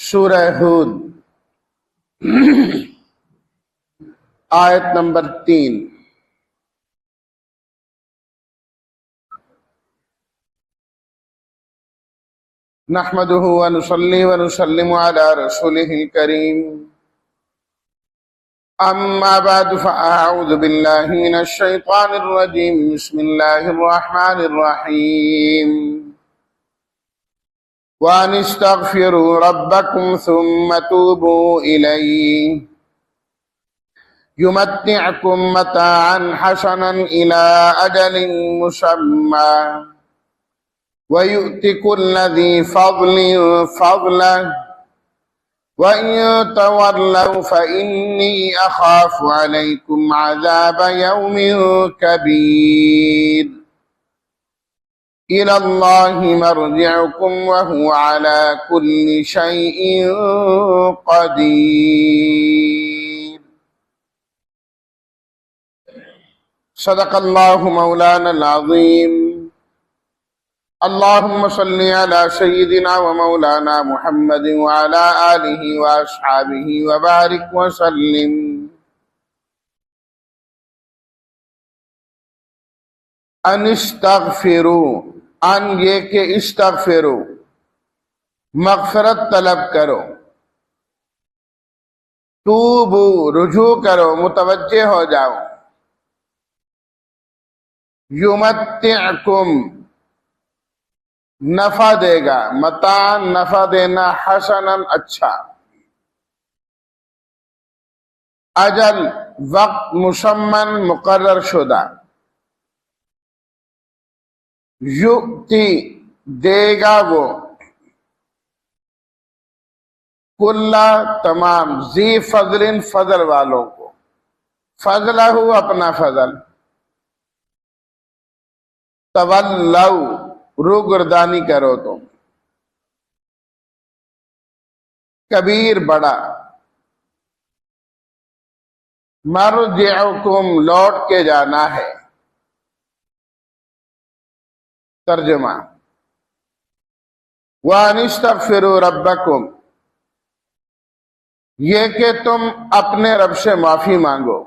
سورہ ہود آیت نمبر 3۔ نحمده ونصلي ونسلم على رسوله الكريم، اما بعد فاعوذ بالله من الشيطان الرجيم، بسم الله الرحمن الرحيم، وان استغفروا ربكم ثم توبوا اليه يمتعكم متاعا حسنا الى اجل مسمى ويؤت كل ذي فضل فضله وإن تولوا فإني أخاف عليكم عذاب يوم كبير إلى الله مرجعكم وهو على كل شيء قدير۔ صدق الله مولانا العظيم۔ اللهم صل على سيدنا ومولانا محمد وعلى آله وأصحابه وبارك وسلم۔ ان استغفروا، ان یہ کہ استغفروا، مغفرت طلب کرو، توبو رجوع کرو، متوجہ ہو جاؤ، یمتعکم نفع دے گا، متاع نفع دینا، حسناً اچھا، اجل وقت مسمن مقرر شدہ، یؤتی دے گا وہ، کل تمام، ذی فضل فضل والوں کو، فضلہ اپنا فضل، تولو روگردانی کرو تم، کبیر بڑا، مرجعکم لوٹ کے جانا ہے۔ ترجمہ، وَأَنِ اسْتَغْفِرُوا رَبَّكُمْ، یہ کہ تم اپنے رب سے معافی مانگو،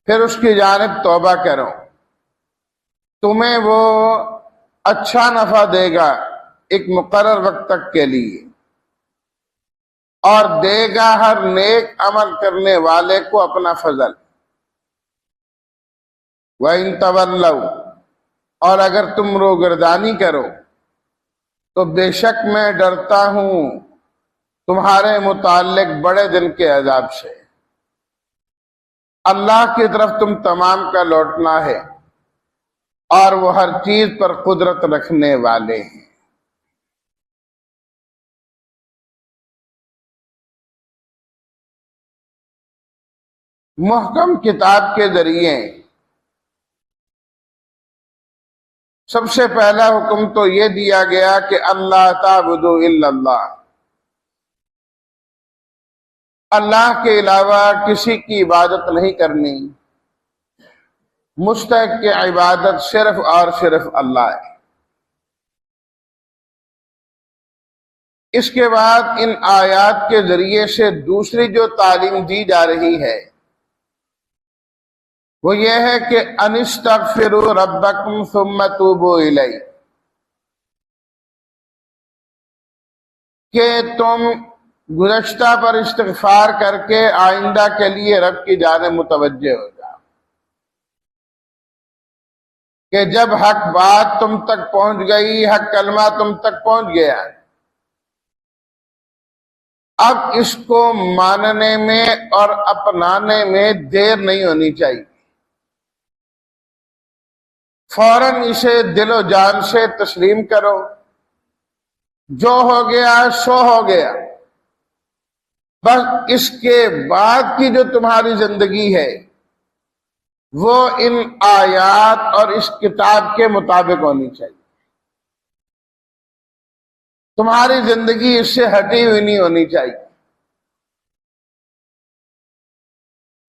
پھر اس کی جانب توبہ کرو، تمہیں وہ اچھا نفع دے گا ایک مقرر وقت تک کے لیے، اور دے گا ہر نیک عمل کرنے والے کو اپنا فضل۔ وَإِن تَوَلَّوْا، اور اگر تم روگردانی کرو تو بے شک میں ڈرتا ہوں تمہارے متعلق بڑے دن کے عذاب سے۔ اللہ کی طرف تم تمام کا لوٹنا ہے، اور وہ ہر چیز پر قدرت رکھنے والے ہیں۔ محکم کتاب کے ذریعے سب سے پہلا حکم تو یہ دیا گیا کہ اللہ تعبدوا الا اللہ، اللہ کے علاوہ کسی کی عبادت نہیں کرنی، مستحق کی عبادت صرف اور صرف اللہ ہے۔ اس کے بعد ان آیات کے ذریعے سے دوسری جو تعلیم دی جا رہی ہے وہ یہ ہے کہ ان استغفروا ربکم ثم توبوا الیہ، کہ تم گزشتہ پر استغفار کر کے آئندہ کے لیے رب کی جانب متوجہ ہو جاؤ، کہ جب حق بات تم تک پہنچ گئی، حق کلمہ تم تک پہنچ گیا، اب اس کو ماننے میں اور اپنانے میں دیر نہیں ہونی چاہیے، فوراً اسے دل و جان سے تسلیم کرو، جو ہو گیا سو ہو گیا، بس اس کے بعد کی جو تمہاری زندگی ہے وہ ان آیات اور اس کتاب کے مطابق ہونی چاہیے، تمہاری زندگی اس سے ہٹی ہوئی نہیں ہونی چاہیے۔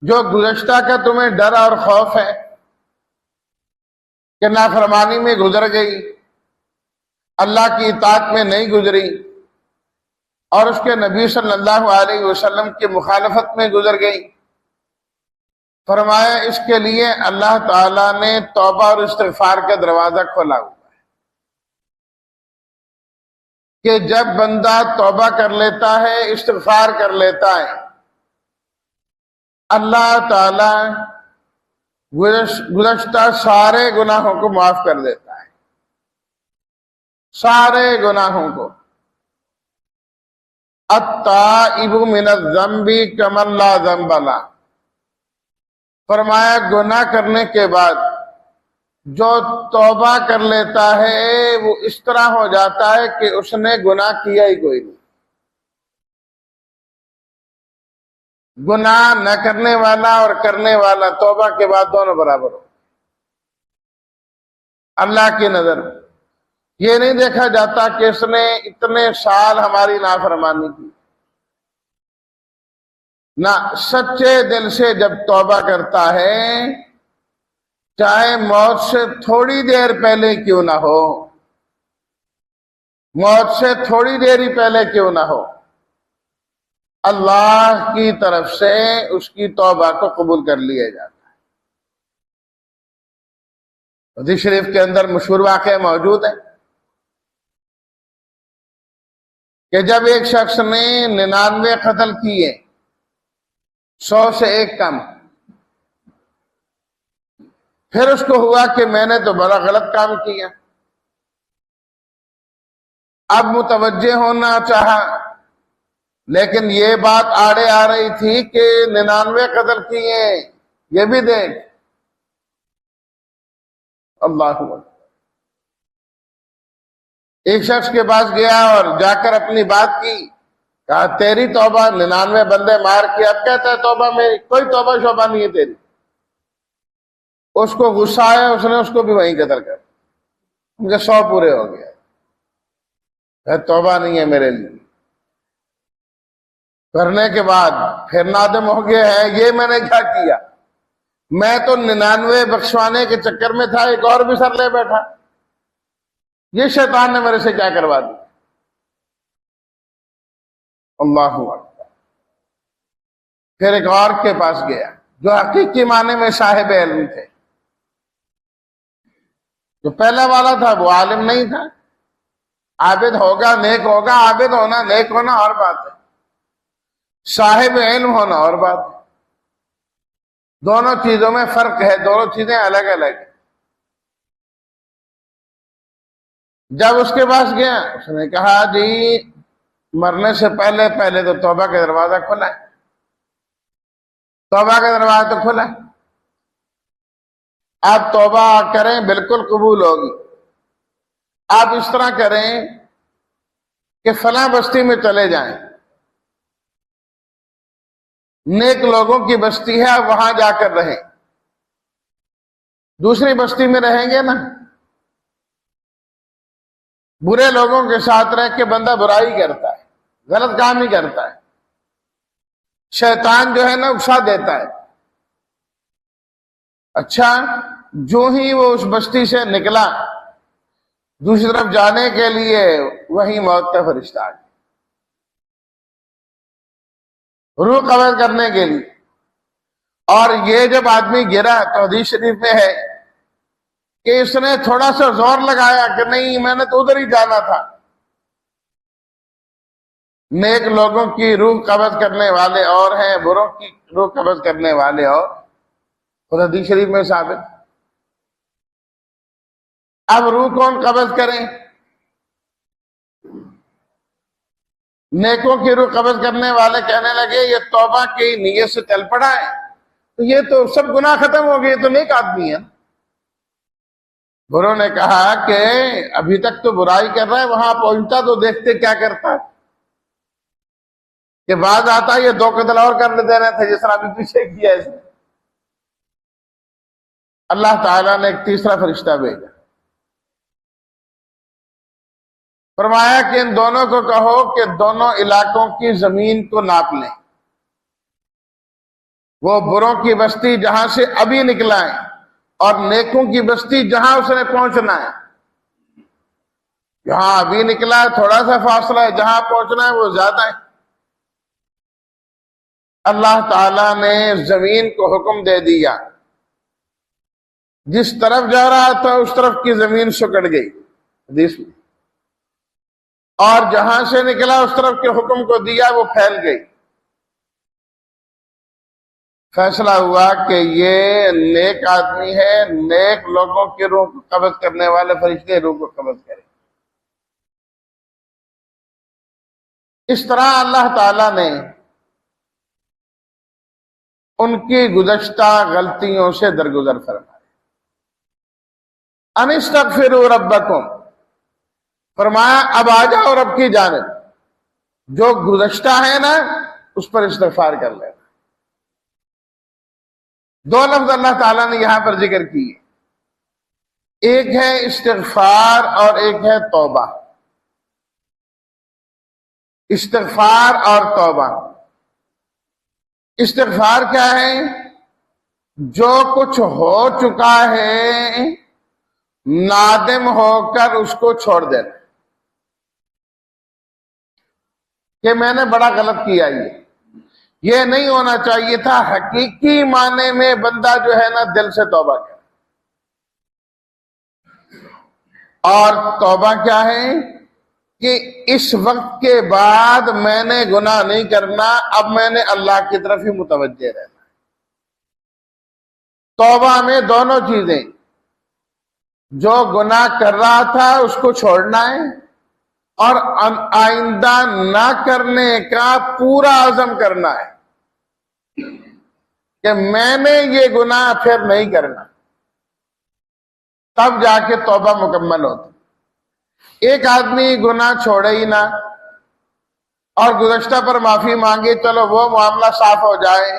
جو گزشتہ کا تمہیں ڈر اور خوف ہے کہ نافرمانی میں گزر گئی، اللہ کی اطاعت میں نہیں گزری، اور اس کے نبی صلی اللہ علیہ وسلم کی مخالفت میں گزر گئی. فرمایا اس کے لیے اللہ تعالیٰ نے توبہ اور استغفار کا دروازہ کھولا ہوا ہے کہ جب بندہ توبہ کر لیتا ہے، استغفار کر لیتا ہے، اللہ تعالیٰ گزشتہ سارے گناہوں کو معاف کر دیتا ہے، سارے گناہوں کو. التائب من الذنب کمن لا ذنب لہ. فرمایا گناہ کرنے کے بعد جو توبہ کر لیتا ہے وہ اس طرح ہو جاتا ہے کہ اس نے گناہ کیا ہی کوئی نہیں. گناہ نہ کرنے والا اور کرنے والا توبہ کے بعد دونوں برابر ہو. اللہ کی نظر یہ نہیں دیکھا جاتا کہ اس نے اتنے سال ہماری نافرمانی کی. نہ، سچے دل سے جب توبہ کرتا ہے، چاہے موت سے تھوڑی دیر پہلے کیوں نہ ہو، موت سے تھوڑی دیر ہی پہلے کیوں نہ ہو، اللہ کی طرف سے اس کی توبہ کو قبول کر لیا جاتا ہے. حدیث شریف کے اندر مشہور واقعہ موجود ہے کہ جب ایک شخص نے 99 قتل کیے، 100 سے ایک کم، پھر اس کو ہوا کہ میں نے تو بڑا غلط کام کیا. اب متوجہ ہونا چاہا، لیکن یہ بات آڑے آ رہی تھی کہ 99 قتل کیے، یہ بھی دیکھ. اللہ اکبر. ایک شخص کے پاس گیا اور جا کر اپنی بات کی، کہا تیری توبہ 99 بندے مار کے، اب کہتا ہے توبہ میری، کوئی توبہ شوبہ نہیں ہے تیری. اس کو غصہ آیا، اس نے اس کو بھی وہیں قتل کر، ان کے 100 پورے ہو گئے. توبہ نہیں ہے میرے لیے. کرنے کے بعد پھر نادم ہو گیا ہے، یہ میں نے کیا کیا، میں تو 99 بخشوانے کے چکر میں تھا، ایک اور بھی سر لے بیٹھا، یہ شیطان نے میرے سے کیا کروا دیا. اللہ اکبر. پھر ایک اور کے پاس گیا جو حقیقی معنی میں صاحب علم تھے. جو پہلا والا تھا وہ عالم نہیں تھا. عابد ہوگا نیک ہوگا، عابد ہونا نیک ہونا اور بات ہے، صاحب علم ہونا اور بات ہے. دونوں چیزوں میں فرق ہے، دونوں چیزیں الگ الگ ہیں. جب اس کے پاس گیا، اس نے کہا جی مرنے سے پہلے پہلے تو توبہ کا دروازہ کھلا ہے، توبہ کا دروازہ تو کھلا ہے، آپ توبہ کریں بالکل قبول ہوگی. آپ اس طرح کریں کہ فلاں بستی میں چلے جائیں، نیک لوگوں کی بستی ہے، آپ وہاں جا کر رہیں. دوسری بستی میں رہیں گے نا، برے لوگوں کے ساتھ رہ کے بندہ برائی کرتا ہے، غلط کام ہی کرتا ہے، شیطان جو ہے نا اکسا دیتا ہے. اچھا، جو ہی وہ اس بستی سے نکلا دوسری طرف جانے کے لیے، وہی موت کا فرشتہ آ گیا روح قبض کرنے کے لیے. اور یہ جب آدمی گرا تو حدیث شریف میں ہے کہ اس نے تھوڑا سا زور لگایا کہ نہیں میں نے تو ادھر ہی جانا تھا. نیک لوگوں کی روح قبض کرنے والے اور ہیں، بروں کی روح قبض کرنے والے اور. خود حدیث شریف میں ثابت. اب روح کون قبض کریں؟ نیکوں کی روح قبض کرنے والے کہنے لگے یہ توبہ کی نیت سے چل پڑا ہے تو یہ تو سب گناہ ختم ہو گئے، تو نیک آدمی ہے. بروں نے کہا کہ ابھی تک تو برائی کر رہا ہے، وہاں پہنچتا تو دیکھتے کیا کرتا ہے. کہ بعد آتا یہ 2 قتل اور کر دینا تھا جس طرح ابھی پیچھے کیا اس نے. اللہ تعالیٰ نے ایک تیسرا فرشتہ بھیجا، فرمایا کہ ان دونوں کو کہو کہ دونوں علاقوں کی زمین کو ناپ لیں، وہ بروں کی بستی جہاں سے ابھی نکلا ہے اور نیکوں کی بستی جہاں اس نے پہنچنا ہے. یہاں ابھی نکلا ہے، تھوڑا سا فاصلہ ہے، جہاں پہنچنا ہے وہ زیادہ ہے۔ اللہ تعالیٰ نے زمین کو حکم دے دیا، جس طرف جا رہا تھا اس طرف کی زمین سکڑ گئی حدیث میں، اور جہاں سے نکلا اس طرف کے حکم کو دیا وہ پھیل گئی۔ فیصلہ ہوا کہ یہ نیک آدمی ہے، نیک لوگوں کی روح کو قبض کرنے والے فرشتے روح کو قبض کریں۔ اس طرح اللہ تعالیٰ نے ان کی گزشتہ غلطیوں سے درگزر فرمایا۔ انستغفروا ربکم، فرمایا اب آ جاؤ رب کی جانب، جو گزشتہ ہے نا اس پر استغفار کر لینا۔ دو لفظ اللہ تعالیٰ نے یہاں پر ذکر کیے، ایک ہے استغفار اور ایک ہے توبہ۔ استغفار اور توبہ۔ استغفار کیا ہے؟ جو کچھ ہو چکا ہے نادم ہو کر اس کو چھوڑ دینا، کہ میں نے بڑا غلط کیا، یہ نہیں ہونا چاہیے تھا۔ حقیقی معنی میں بندہ جو ہے نا دل سے توبہ کرے۔ اور توبہ کیا ہے؟ کہ اس وقت کے بعد میں نے گناہ نہیں کرنا، اب میں نے اللہ کی طرف ہی متوجہ رہنا۔ توبہ میں دونوں چیزیں، جو گناہ کر رہا تھا اس کو چھوڑنا ہے، اور آئندہ نہ کرنے کا پورا عزم کرنا ہے کہ میں نے یہ گناہ پھر نہیں کرنا، تب جا کے توبہ مکمل ہوتی۔ ایک آدمی گناہ چھوڑے ہی نہ اور گزشتہ پر معافی مانگے، چلو وہ معاملہ صاف ہو جائے،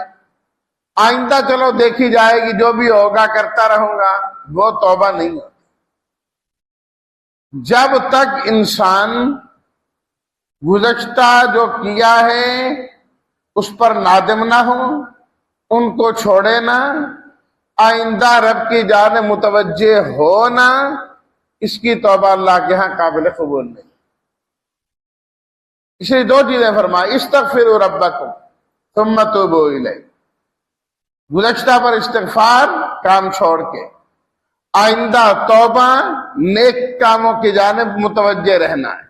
آئندہ چلو دیکھی جائے گی، جو بھی ہوگا کرتا رہوں گا، وہ توبہ نہیں ہوتی۔ جب تک انسان گزشتہ جو کیا ہے اس پر نادم نہ ہو، ان کو چھوڑے نہ، آئندہ رب کی جانب متوجہ ہونا، اس کی توبہ اللہ کے ہاں قابل قبول نہیں۔ اس لیے دو چیزیں فرمائی، استغفروا ربکم ثم توبوا الیہ، گزشتہ پر استغفار کام چھوڑ کے، آئندہ توبہ نیک کاموں کی جانب متوجہ رہنا ہے،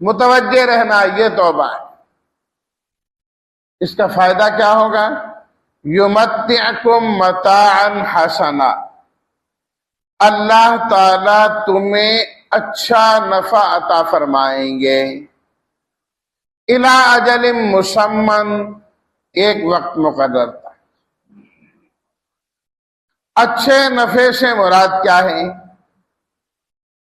متوجہ رہنا، یہ توبہ ہے۔ اس کا فائدہ کیا ہوگا؟ یمتعکم متاعا حسنا، اللہ تعالیٰ تمہیں اچھا نفع عطا فرمائیں گے، الی اجل مسمى، ایک وقت مقرر تھا۔ اچھے نفع سے مراد کیا ہے؟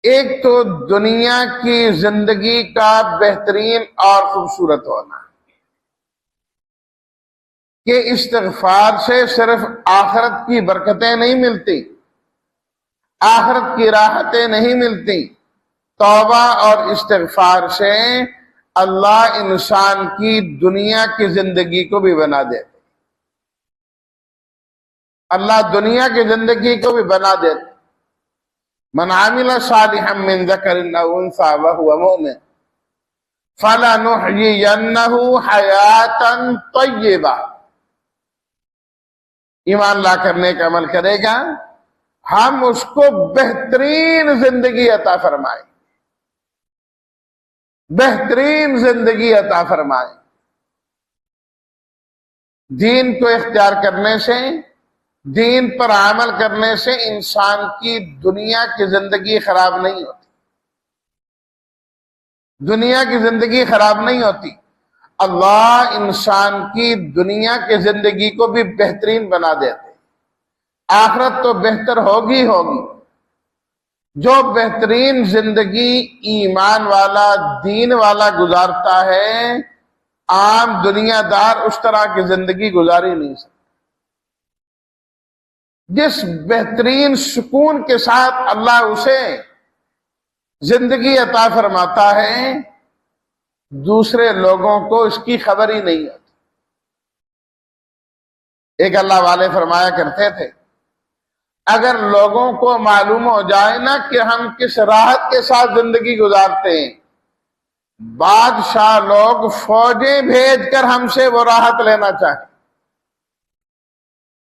ایک تو دنیا کی زندگی کا بہترین اور خوبصورت ہونا، کہ استغفار سے صرف آخرت کی برکتیں نہیں ملتی، آخرت کی راحتیں نہیں ملتی، توبہ اور استغفار سے اللہ انسان کی دنیا کی زندگی کو بھی بنا دیتے، اللہ دنیا کی زندگی کو بھی بنا دیتے۔ من عمل صالحا من ذکر او انثى وهو مؤمن فلنحيينه حیاتا طیبہ، ایمان لا کرنے کا عمل کرے گا، ہم اس کو بہترین زندگی عطا فرمائیں، بہترین زندگی عطا فرمائیں۔ دین کو اختیار کرنے سے، دین پر عمل کرنے سے انسان کی دنیا کی زندگی خراب نہیں ہوتی، دنیا کی زندگی خراب نہیں ہوتی۔ اللہ انسان کی دنیا کی زندگی کو بھی بہترین بنا دیتے، آخرت تو بہتر ہوگی ہوگی۔ جو بہترین زندگی ایمان والا، دین والا گزارتا ہے، عام دنیا دار اس طرح کی زندگی گزاری نہیں سکتا۔ جس بہترین سکون کے ساتھ اللہ اسے زندگی عطا فرماتا ہے، دوسرے لوگوں کو اس کی خبر ہی نہیں ہوتی۔ ایک اللہ والے فرمایا کرتے تھے، اگر لوگوں کو معلوم ہو جائے نا کہ ہم کس راحت کے ساتھ زندگی گزارتے ہیں، بادشاہ لوگ فوجیں بھیج کر ہم سے وہ راحت لینا چاہیں،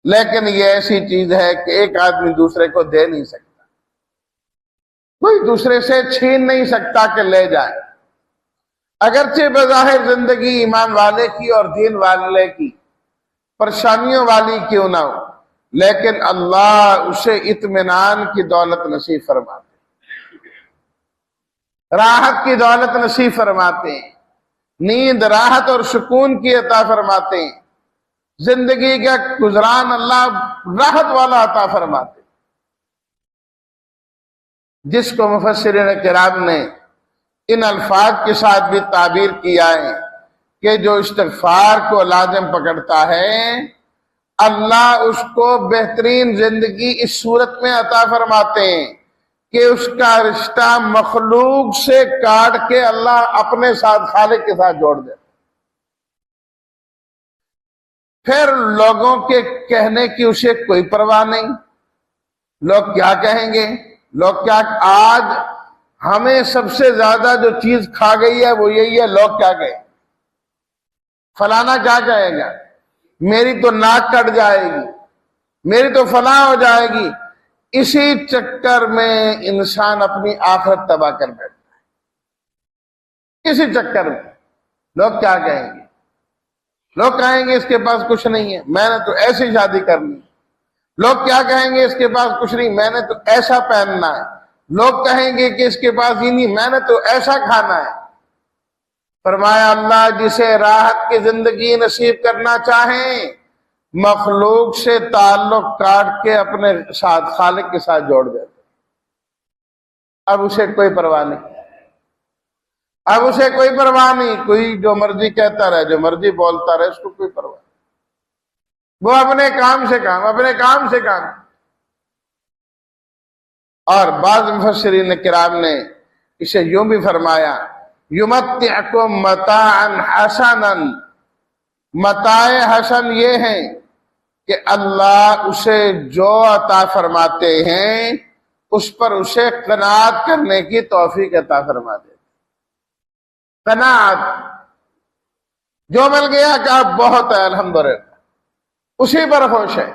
لیکن یہ ایسی چیز ہے کہ ایک آدمی دوسرے کو دے نہیں سکتا، کوئی دوسرے سے چھین نہیں سکتا کہ لے جائے۔ اگرچہ بظاہر زندگی ایمان والے کی اور دین والے کی پریشانیوں والی کیوں نہ ہو، لیکن اللہ اسے اطمینان کی دولت نصیب فرماتے، راحت کی دولت نصیب فرماتے ہیں، نیند راحت اور سکون کی عطا فرماتے ہیں، زندگی کا گزران اللہ راحت والا عطا فرماتے۔ جس کو مفسرین کرام نے ان الفاظ کے ساتھ بھی تعبیر کیا ہے کہ جو استغفار کو لازم پکڑتا ہے اللہ اس کو بہترین زندگی اس صورت میں عطا فرماتے ہیں کہ اس کا رشتہ مخلوق سے کاٹ کے اللہ اپنے ساتھ خالق کے ساتھ جوڑ دے۔ پھر لوگوں کے کہنے کی اسے کوئی پرواہ نہیں، لوگ کیا کہیں گے، لوگ کیا، آج ہمیں سب سے زیادہ جو چیز کھا گئی ہے وہ یہی ہے، لوگ کیا کہیں، فلانا کیا کہے گا، میری تو ناک کٹ جائے گی، میری تو فلاں ہو جائے گی۔ اسی چکر میں انسان اپنی آخرت تباہ کر بیٹھتا ہے، اسی چکر میں لوگ کیا کہیں گے، لوگ کہیں گے اس کے پاس کچھ نہیں ہے، میں نے تو ایسی شادی کرنی، لوگ کیا کہیں گے اس کے پاس کچھ نہیں، میں نے تو ایسا پہننا ہے، لوگ کہیں گے کہ اس کے پاس ہی نہیں، میں نے تو ایسا کھانا ہے۔ فرمایا اللہ جسے راحت کی زندگی نصیب کرنا چاہیں مخلوق سے تعلق کاٹ کے اپنے ساتھ خالق کے ساتھ جوڑ دیتے، اب اسے کوئی پرواہ نہیں، اب اسے کوئی پرواہ نہیں، کوئی جو مرضی کہتا رہے، جو مرضی بولتا رہے، اس کو کوئی پرواہ نہیں، وہ اپنے کام سے کام، اپنے کام سے کام۔ اور بعض مفسرین کرام نے اسے یوں بھی فرمایا یمتعکم متاعا حسنا، متاع حسن یہ ہیں کہ اللہ اسے جو عطا فرماتے ہیں اس پر اسے قناعت کرنے کی توفیق عطا فرما دیتے، قناعت، جو مل گیا کہ اب بہت ہے الحمدللہ، اسی پر خوش ہے،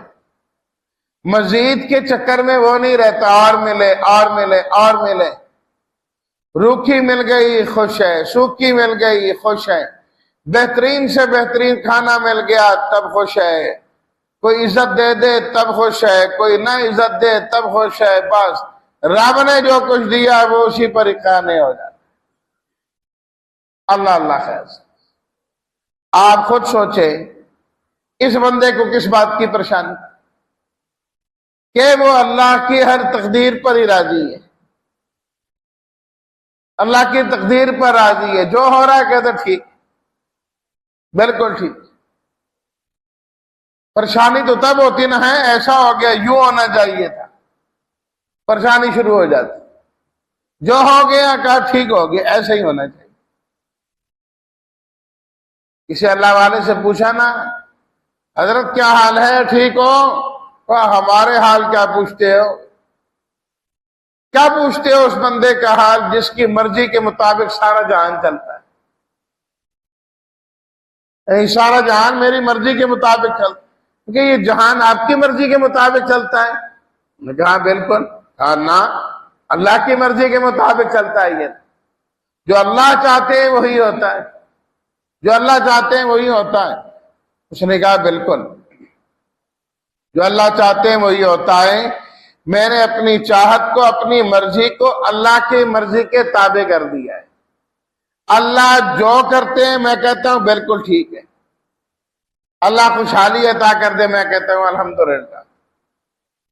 مزید کے چکر میں وہ نہیں رہتا، اور ملے اور ملے اور ملے، روکھی مل گئی خوش ہے، سوکھی مل گئی خوش ہے، بہترین سے بہترین کھانا مل گیا تب خوش ہے، کوئی عزت دے دے تب خوش ہے، کوئی نہ عزت دے تب خوش ہے، بس رب نے جو کچھ دیا وہ اسی پر ہی قانع ہو جاتا۔ اللہ اللہ خیر سے آپ خود سوچیں اس بندے کو کس بات کی پریشانی کہ وہ اللہ کی ہر تقدیر پر ہی راضی ہے، اللہ کی تقدیر پر راضی ہے، جو ہو رہا ہے کہتے ٹھیک، بالکل ٹھیک۔ پریشانی تو تب ہوتی نہ ہے ایسا ہو گیا یوں ہونا چاہیے تھا، پریشانی شروع ہو جاتی، جو ہو گیا کہا ٹھیک ہو گیا، ایسا ہی ہونا چاہیے۔ کسی اللہ والے سے پوچھا نا حضرت کیا حال ہے، ٹھیک ہو؟ ہمارے حال کیا پوچھتے ہو، کیا پوچھتے ہو اس بندے کا حال جس کی مرضی کے مطابق سارا جہان چلتا ہے، سارا جہان میری مرضی کے مطابق چلتا ہے، کہ یہ جہان آپ کی مرضی کے مطابق چلتا ہے؟ نے کہا بالکل، کہا نا اللہ کی مرضی کے مطابق چلتا ہے، یہ جو اللہ چاہتے ہیں وہی ہوتا ہے، جو اللہ چاہتے ہیں وہی ہوتا ہے۔ اس نے کہا بالکل، جو اللہ چاہتے ہیں وہی ہوتا ہے، میں نے اپنی چاہت کو، اپنی مرضی کو اللہ کی مرضی کے تابع کر دیا ہے، اللہ جو کرتے ہیں میں کہتا ہوں بالکل ٹھیک ہے، اللہ خوشحالی عطا کر دے میں کہتا ہوں الحمدللہ،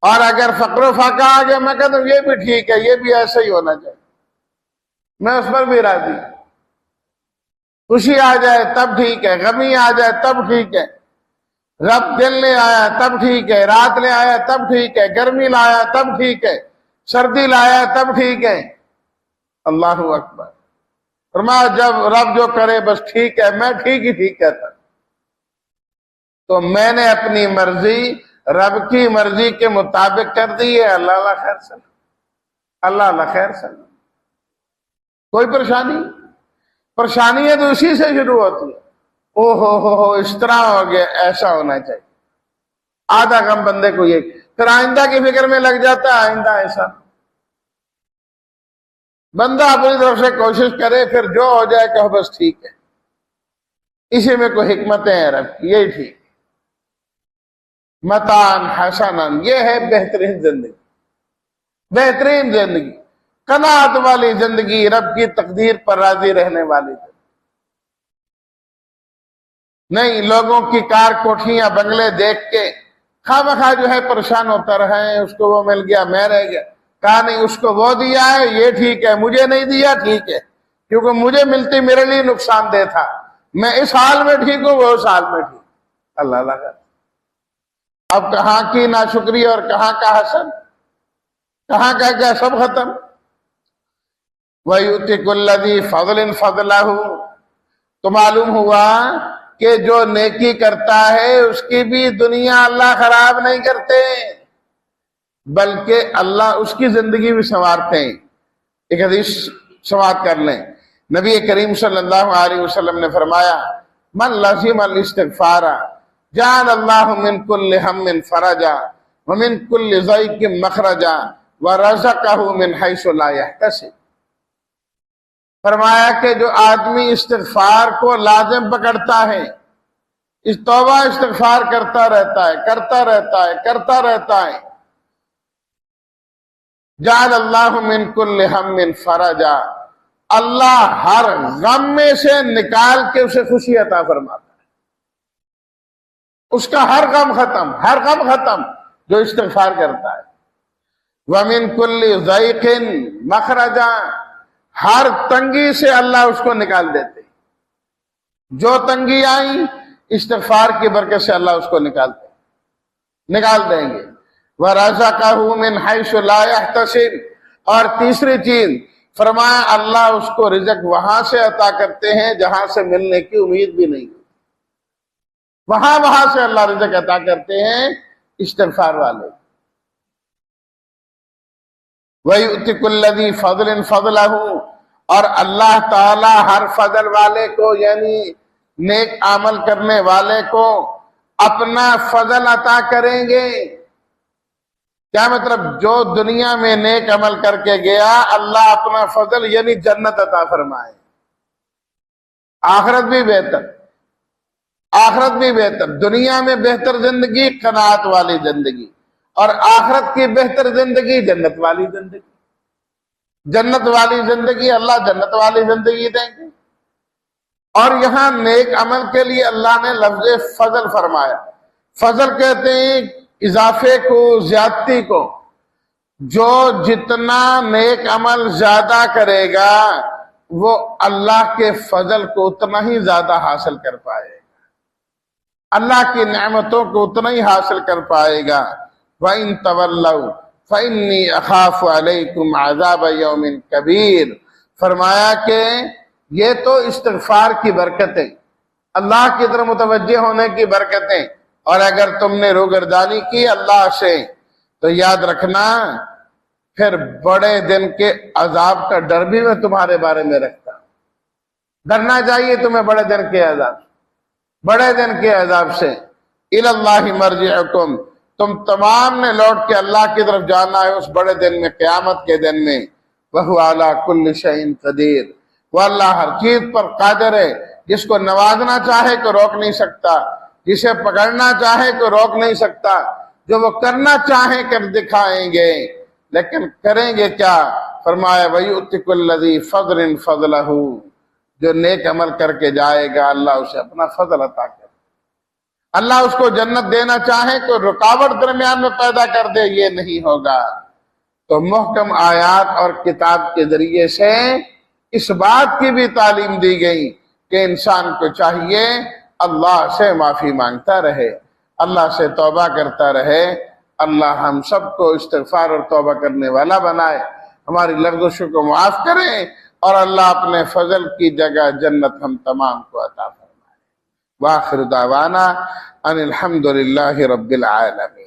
اور اگر فقر و فاقہ آ گیا میں کہتا ہوں یہ بھی ٹھیک ہے، یہ بھی ایسا ہی ہونا چاہیے، میں اس پر بھی راضی ہوں، خوشی آ جائے تب ٹھیک ہے، غمی آ جائے تب ٹھیک ہے، رب دل لے آیا تب ٹھیک ہے، رات لے آیا تب ٹھیک ہے، گرمی لایا تب ٹھیک ہے، سردی لایا تب ٹھیک ہے۔ اللہ اکبر، فرمایا جب رب جو کرے بس ٹھیک ہے، میں ٹھیک ہی ٹھیک کہتا، تو میں نے اپنی مرضی رب کی مرضی کے مطابق کر دیے، اللہ اللہ خیر سن، اللہ اللہ خیر سن، کوئی پریشانی ہے تو اسی سے شروع ہوتی ہے، او ہو اس طرح ہو گیا، ایسا ہونا چاہیے، آدھا غم بندے کو یہ، پھر آئندہ کی فکر میں لگ جاتا ہے، آئندہ ایسا، بندہ اپنی طرف سے کوشش کرے، پھر جو ہو جائے کہ بس ٹھیک ہے، اسی میں کوئی حکمتیں ہیں رب کی، یہی ٹھیک، متان حسنن، یہ ہے بہترین زندگی، بہترین زندگی، قناعت والی زندگی، رب کی تقدیر پر راضی رہنے والی زندگی، نہیں لوگوں کی کار کوٹھیاں بنگلے دیکھ کے خواہ مخواہ جو ہے پریشان ہوتا رہا ہے، اس کو وہ مل گیا میں رہ گیا، کہا نہیں اس کو وہ دیا ہے یہ ٹھیک ہے، مجھے نہیں دیا ٹھیک ہے، کیونکہ مجھے ملتی میرے لیے نقصان دہ تھا، میں اس حال میں ٹھیک ہوں، وہ اس حال میں ٹھیک، اللہ اللہ کا۔ اب کہاں کی ناشکری اور کہاں کا حسن، کہاں کا کیا، سب ختم۔ وَيُؤْتِ كُلَّ ذِي فَضْلٍ فَضْلَهُ، تو معلوم ہوا کہ جو نیکی کرتا ہے اس کی بھی دنیا اللہ خراب نہیں کرتے، بلکہ اللہ اس کی زندگی بھی سنوارتے ہیں۔ ایک حدیث سماعت کر لیں، نبی کریم صلی اللہ علیہ وسلم نے فرمایا، من لزم الاستغفار جعل اللہ من کل ہم فرجا ومن کل ضیق مخرجا ورزقہ من حیث لا یحتسب۔ فرمایا کہ جو آدمی استغفار کو لازم پکڑتا ہے، اس توبہ استغفار کرتا رہتا ہے، کرتا رہتا ہے، کرتا رہتا ہے، جعل اللہ من کل ہم فرجا، اللہ ہر غم میں سے نکال کے اسے خوشی عطا فرماتا ہے، اس کا ہر غم ختم، ہر غم ختم جو استغفار کرتا ہے۔ وَمِن كُلِّ ضَيْقٍ مَخْرَجًا، ہر تنگی سے اللہ اس کو نکال دیتے، جو تنگی آئی استغفار کی برکت سے اللہ اس کو نکال دیں گے۔ وَرَزَقَهُ مِنْ حَيْثُ لَا يَحْتَسِبُ، اور تیسری چیز فرمایا اللہ اس کو رزق وہاں سے عطا کرتے ہیں جہاں سے ملنے کی امید بھی نہیں، وہاں سے اللہ رزق عطا کرتے ہیں استغفار والے۔ وَيُؤْتِ كُلَّ ذِي فَضْلٍ فَضْلَهُ، اور اللہ تعالی ہر فضل والے کو یعنی نیک عمل کرنے والے کو اپنا فضل عطا کریں گے۔ کیا مطلب؟ جو دنیا میں نیک عمل کر کے گیا اللہ اپنا فضل یعنی جنت عطا فرمائے، آخرت بھی بہتر، آخرت بھی بہتر، دنیا میں بہتر زندگی قناعت والی زندگی، اور آخرت کی بہتر زندگی جنت والی زندگی، جنت والی زندگی، اللہ جنت والی زندگی دیں گے۔ اور یہاں نیک عمل کے لیے اللہ نے لفظ فضل فرمایا، فضل کہتے ہیں اضافے کو، زیادتی کو، جو جتنا نیک عمل زیادہ کرے گا وہ اللہ کے فضل کو اتنا ہی زیادہ حاصل کر پائے گا، اللہ کی نعمتوں کو اتنا ہی حاصل کر پائے گا۔ وَإِن تَوَلَّوْا فَإِنِّي أَخَافُ عَلَيْكُمْ عَذَابَ يَوْمٍ كَبِيرٍ، فرمایا کہ یہ تو استغفار کی برکتیں، اللہ کی طرف متوجہ ہونے کی برکتیں، اور اگر تم نے روگردانی کی اللہ سے تو یاد رکھنا پھر بڑے دن کے عذاب کا ڈر بھی میں تمہارے بارے میں رکھتا ہوں، ڈرنا چاہیے تمہیں بڑے دن کے عذاب، بڑے دن کے عذاب سے۔ اِلَى اللَّهِ مَرْجِعُكُمْ، تم تمام نے لوٹ کے اللہ کی طرف جانا ہے اس بڑے دن میں، قیامت کے دن میں۔ وَهُوَ عَلَى كُلِّ شَيْءٍ قَدِيرٌ، وہ اللہ ہر چیز پر قادر ہے، جس کو نوازنا چاہے کو روک نہیں سکتا، جسے پکڑنا چاہے کو روک نہیں سکتا، جو وہ کرنا چاہیں کر دکھائیں گے، لیکن کریں گے کیا؟ فرمایا وَيُؤْتِ كُلَّ ذِي فَضْلٍ فَضْلَهُ، جو نیک عمل کر کے جائے گا اللہ اسے اپنا فضل عطا کرے، اللہ اس کو جنت دینا چاہے کوئی رکاوٹ درمیان میں پیدا کر دے یہ نہیں ہوگا۔ تو محکم آیات اور کتاب کے ذریعے سے اس بات کی بھی تعلیم دی گئی کہ انسان کو چاہیے اللہ سے معافی مانگتا رہے، اللہ سے توبہ کرتا رہے۔ اللہ ہم سب کو استغفار اور توبہ کرنے والا بنائے، ہماری لغزشوں کو معاف کرے، اور اللہ اپنے فضل کی جگہ جنت ہم تمام کو عطا فرمائے۔ وآخر دعوانا ان الحمد للہ رب العالمین۔